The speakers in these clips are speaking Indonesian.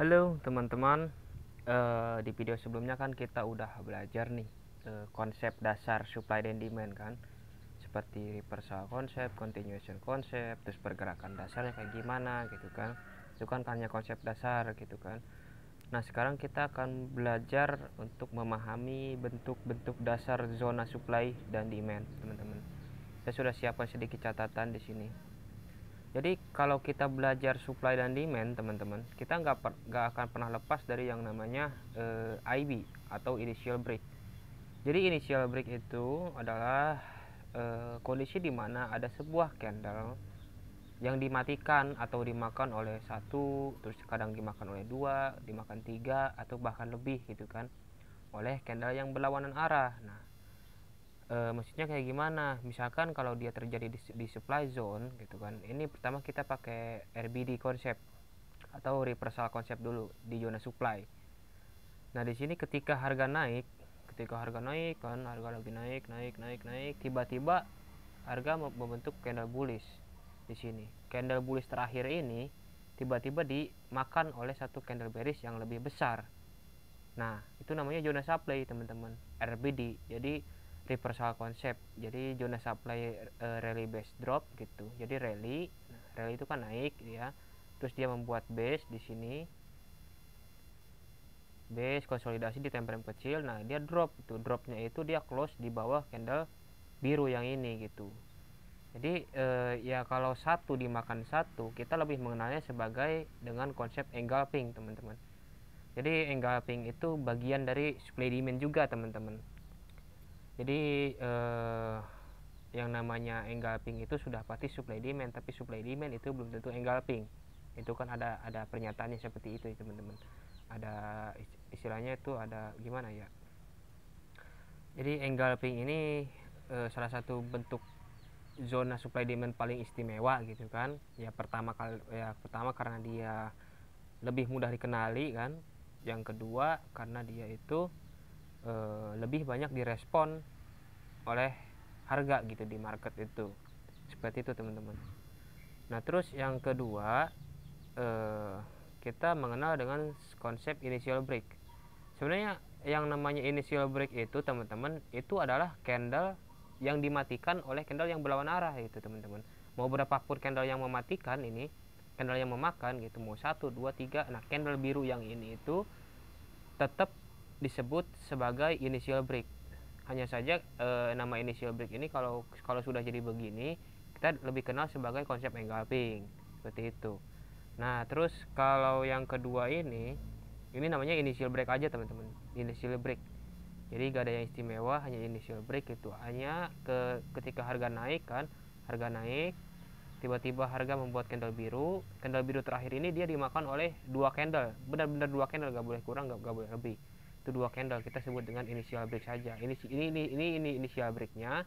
Halo teman-teman. Di video sebelumnya kan kita udah belajar nih konsep dasar supply dan demand kan, seperti reversal konsep, continuation konsep, terus pergerakan dasarnya kayak gimana gitu kan. Itu kan hanya konsep dasar gitu kan. Nah sekarang kita akan belajar untuk memahami bentuk-bentuk dasar zona supply dan demand teman-teman. Saya sudah siapkan sedikit catatan di sini. Jadi kalau kita belajar supply dan demand teman-teman, kita nggak akan pernah lepas dari yang namanya IB atau initial break. Jadi initial break itu adalah kondisi di mana ada sebuah candle yang dimatikan atau dimakan oleh satu, terus kadang dimakan oleh dua, dimakan tiga, atau bahkan lebih gitu kan, oleh candle yang berlawanan arah. Nah, maksudnya kayak gimana? Misalkan kalau dia terjadi di supply zone gitu kan, ini pertama kita pakai RBD konsep atau reversal konsep dulu di zona supply. Nah di sini ketika harga naik kan, harga lagi naik, tiba-tiba harga membentuk candle bullish. Di sini candle bullish terakhir ini tiba-tiba dimakan oleh satu candle bearish yang lebih besar. Nah itu namanya zona supply teman-teman, RBD. Jadi reversal konsep, jadi zona supply rally base drop gitu. Jadi rally, rally itu kan naik ya, terus dia membuat base di sini, base konsolidasi di time frame kecil. Nah dia drop, itu dropnya itu dia close di bawah candle biru yang ini gitu. Jadi ya kalau satu dimakan satu, kita lebih mengenalnya sebagai dengan konsep engulfing teman-teman. Jadi engulfing itu bagian dari supply demand juga teman-teman. Jadi yang namanya engulfing itu sudah pasti supply demand, tapi supply demand itu belum tentu engulfing. Itu kan ada pernyataannya seperti itu teman-teman. Ada istilahnya itu ada gimana ya. Jadi engulfing ini salah satu bentuk zona supply demand paling istimewa gitu kan. Ya pertama karena dia lebih mudah dikenali kan. Yang kedua karena dia itu lebih banyak direspon oleh harga gitu di market itu, seperti itu teman-teman. Nah terus yang kedua kita mengenal dengan konsep initial break. Sebenarnya yang namanya initial break itu teman-teman itu adalah candle yang dimatikan oleh candle yang berlawan arah itu teman-teman. Mau berapapun candle yang mematikan ini, candle yang memakan gitu, mau 1, 2, 3, nah candle biru yang ini itu tetap disebut sebagai initial break. Hanya saja nama initial break ini kalau sudah jadi begini kita lebih kenal sebagai konsep engulfing, seperti itu. Nah terus kalau yang kedua ini namanya initial break aja teman-teman, initial break. Jadi gak ada yang istimewa, hanya initial break itu. Hanya ketika harga naik kan, harga naik tiba-tiba harga membuat candle biru terakhir ini dia dimakan oleh dua candle, benar-benar dua candle, gak boleh kurang, gak boleh lebih. Itu dua candle kita sebut dengan initial break saja. Ini initial breaknya.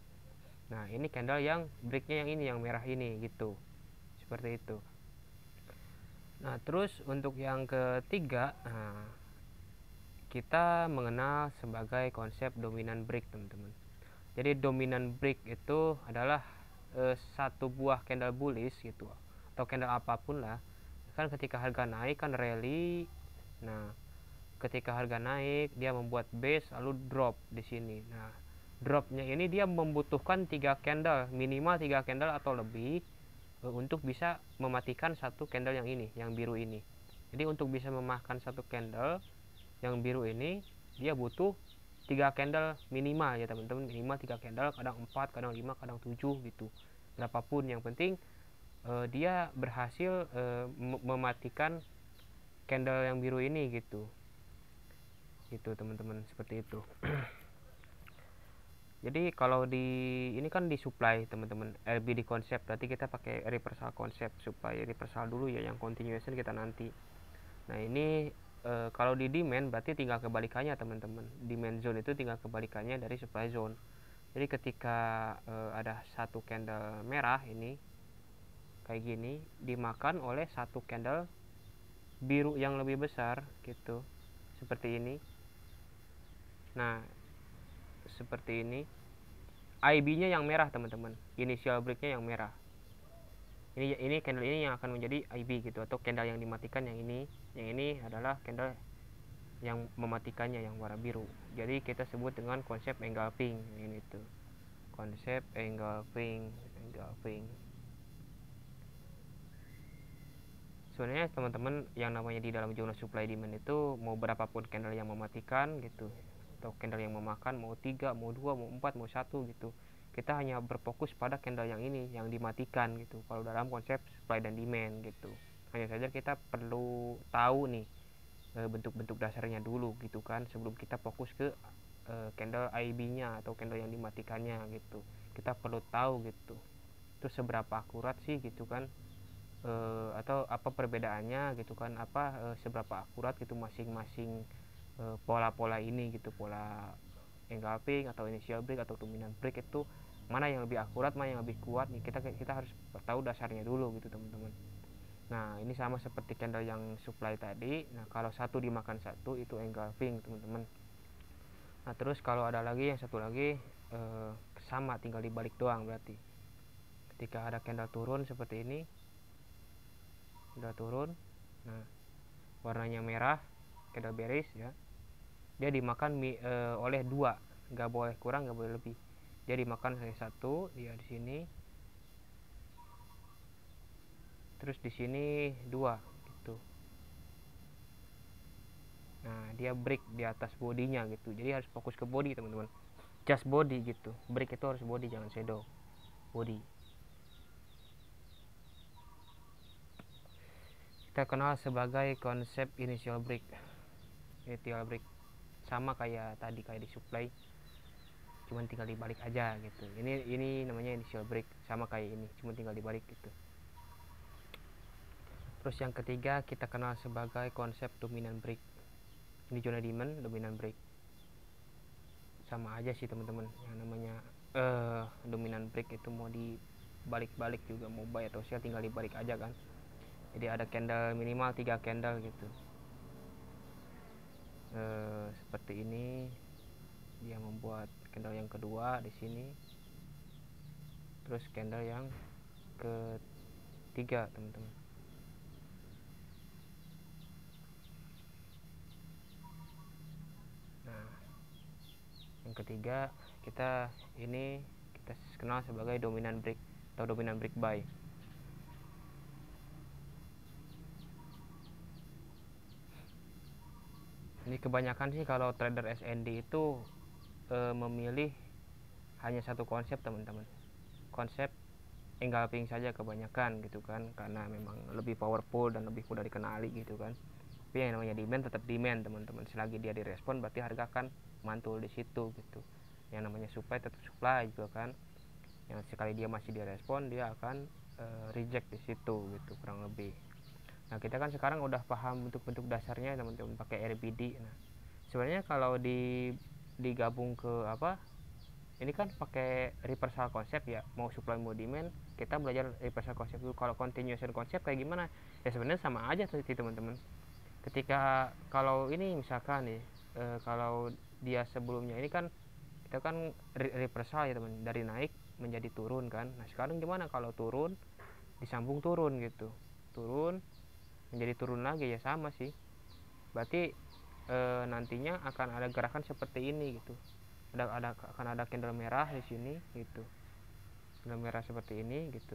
Nah ini candle yang breaknya yang ini, yang merah ini gitu, seperti itu. Nah terus untuk yang ketiga, kita mengenal sebagai konsep dominant break teman-teman. Jadi dominant break itu adalah satu buah candle bullish gitu, atau candle apapun lah kan, ketika harga naik kan rally. Nah ketika harga naik dia membuat base lalu drop di sini. Nah dropnya ini dia membutuhkan 3 candle, minimal 3 candle atau lebih untuk bisa mematikan satu candle yang ini, yang biru ini. Jadi untuk bisa memakan satu candle yang biru ini dia butuh 3 candle minimal ya teman-teman, minimal 3 candle, kadang 4, kadang 5, kadang 7 gitu, berapapun yang penting dia berhasil mematikan candle yang biru ini gitu. Itu teman-teman, seperti itu. Jadi kalau di ini kan di supply teman-teman, RBD konsep, berarti kita pakai reversal konsep. Supply reversal dulu ya, yang continuation kita nanti. Nah ini kalau di demand berarti tinggal kebalikannya teman-teman. Demand zone itu tinggal kebalikannya dari supply zone. Jadi ketika ada satu candle merah ini kayak gini dimakan oleh satu candle biru yang lebih besar gitu, seperti ini. Nah seperti ini, IB-nya yang merah teman-teman, initial break-nya yang merah. Ini candle ini yang akan menjadi IB gitu, atau candle yang dimatikan yang ini. yang ini adalah candle yang mematikannya yang warna biru. Jadi kita sebut dengan konsep engulfing. Ini tuh konsep engulfing. Sebenarnya teman-teman yang namanya di dalam zona supply demand itu mau berapapun candle yang mematikan gitu, atau candle yang memakan, mau 3, mau 2, mau 4, mau 1 gitu, kita hanya berfokus pada candle yang ini yang dimatikan gitu kalau dalam konsep supply dan demand gitu. Hanya saja kita perlu tahu nih bentuk-bentuk dasarnya dulu gitu kan, sebelum kita fokus ke candle IB nya atau candle yang dimatikannya gitu. Kita perlu tahu gitu itu seberapa akurat sih gitu kan, atau apa perbedaannya gitu kan, apa seberapa akurat gitu masing-masing pola-pola ini gitu, pola engulfing atau initial break atau dominant break itu mana yang lebih akurat, mana yang lebih kuat nih, kita harus tahu dasarnya dulu gitu teman-teman. Nah ini sama seperti candle yang supply tadi. Nah kalau satu dimakan satu itu engulfing teman-teman. Nah terus kalau ada lagi yang satu lagi sama, tinggal dibalik doang. Berarti ketika ada candle turun seperti ini, udah turun, nah warnanya merah, candle bearish ya, dia dimakan oleh dua, nggak boleh kurang, nggak boleh lebih. Dia dimakan oleh satu, dia di sini, terus di sini dua gitu. Nah dia break di atas bodinya gitu, jadi harus fokus ke body teman-teman, just body gitu. Break itu harus body, jangan shadow, body. Kita kenal sebagai konsep initial break. Initial break sama kayak tadi, kayak di supply, cuman tinggal dibalik aja gitu. Ini namanya initial break, sama kayak ini, cuma tinggal dibalik gitu. Terus yang ketiga kita kenal sebagai konsep dominant break. Ini zona demand, dominant break sama aja sih teman-teman. Yang namanya dominant break itu mau dibalik-balik juga, mau buy atau sell tinggal dibalik aja kan. Jadi ada candle minimal 3 candle gitu, seperti ini. Dia membuat candle yang kedua di sini, terus candle yang ketiga teman-teman. Nah yang ketiga kita kenal sebagai dominant break atau dominant break buy. Ini kebanyakan sih kalau trader SND itu memilih hanya satu konsep teman-teman, konsep engulfing saja kebanyakan gitu kan, karena memang lebih powerful dan lebih mudah dikenali gitu kan. Tapi yang namanya demand tetap demand teman-teman, selagi dia direspon berarti harga akan mantul di situ gitu. Yang namanya supply tetap supply juga kan, yang sekali dia masih direspon dia akan reject di situ gitu kurang lebih. Nah kita kan sekarang udah paham bentuk-bentuk dasarnya teman-teman pakai RBD. Nah sebenarnya kalau digabung ke apa, ini kan pakai reversal konsep ya, mau supply mau demand kita belajar reversal konsep dulu. Kalau continuation konsep kayak gimana ya, sebenarnya sama aja sih teman-teman. Ketika kalau ini misalkan nih kalau dia sebelumnya ini kan kita kan reversal ya teman, dari naik menjadi turun kan. Nah sekarang gimana kalau turun disambung turun gitu, turun menjadi turun lagi, ya sama sih. Berarti nantinya akan ada gerakan seperti ini gitu. Akan ada candle merah di sini gitu, candle merah seperti ini gitu.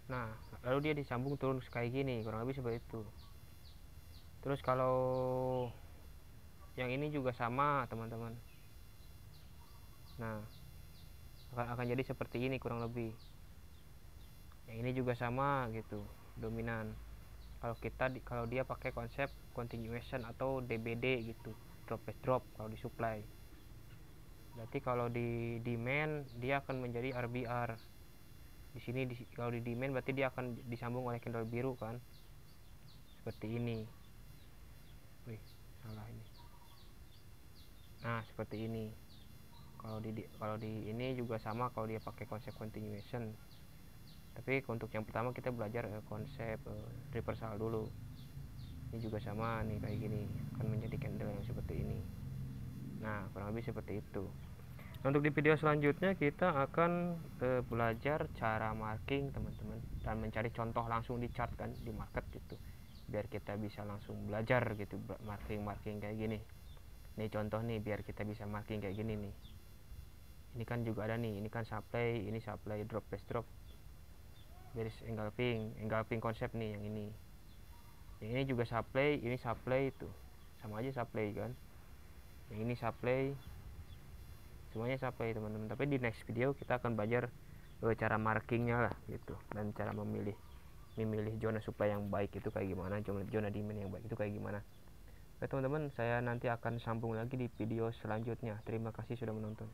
Nah lalu dia disambung turun kayak gini, kurang lebih seperti itu. Terus kalau yang ini juga sama teman-teman. Nah akan jadi seperti ini kurang lebih. Yang ini juga sama gitu, dominan. Kalau dia pakai konsep continuation atau DBD gitu, drop base drop kalau di supply. Berarti kalau di demand dia akan menjadi RBR. Di sini kalau di demand berarti dia akan disambung oleh candle biru kan, seperti ini. Wih salah ini. Nah seperti ini. Kalau di ini juga sama kalau dia pakai konsep continuation. Tapi untuk yang pertama kita belajar konsep reversal dulu. Ini juga sama nih kayak gini, akan menjadi candle yang seperti ini. Nah kurang lebih seperti itu. Untuk di video selanjutnya kita akan belajar cara marking teman-teman, dan mencari contoh langsung di chart kan, di market gitu. biar kita bisa langsung belajar gitu marking kayak gini. Nih contoh nih biar kita bisa marking kayak gini nih. Ini kan juga ada nih, ini kan supply, ini supply, drop base drop, beris engulfing konsep nih yang ini. Yang ini juga supply, ini supply, itu sama aja supply kan. Yang ini supply, semuanya supply teman-teman. Tapi di next video kita akan belajar cara markingnya lah gitu, dan cara memilih zona supply yang baik itu kayak gimana, zona demand yang baik itu kayak gimana. Oke teman-teman, saya nanti akan sambung lagi di video selanjutnya. Terima kasih sudah menonton.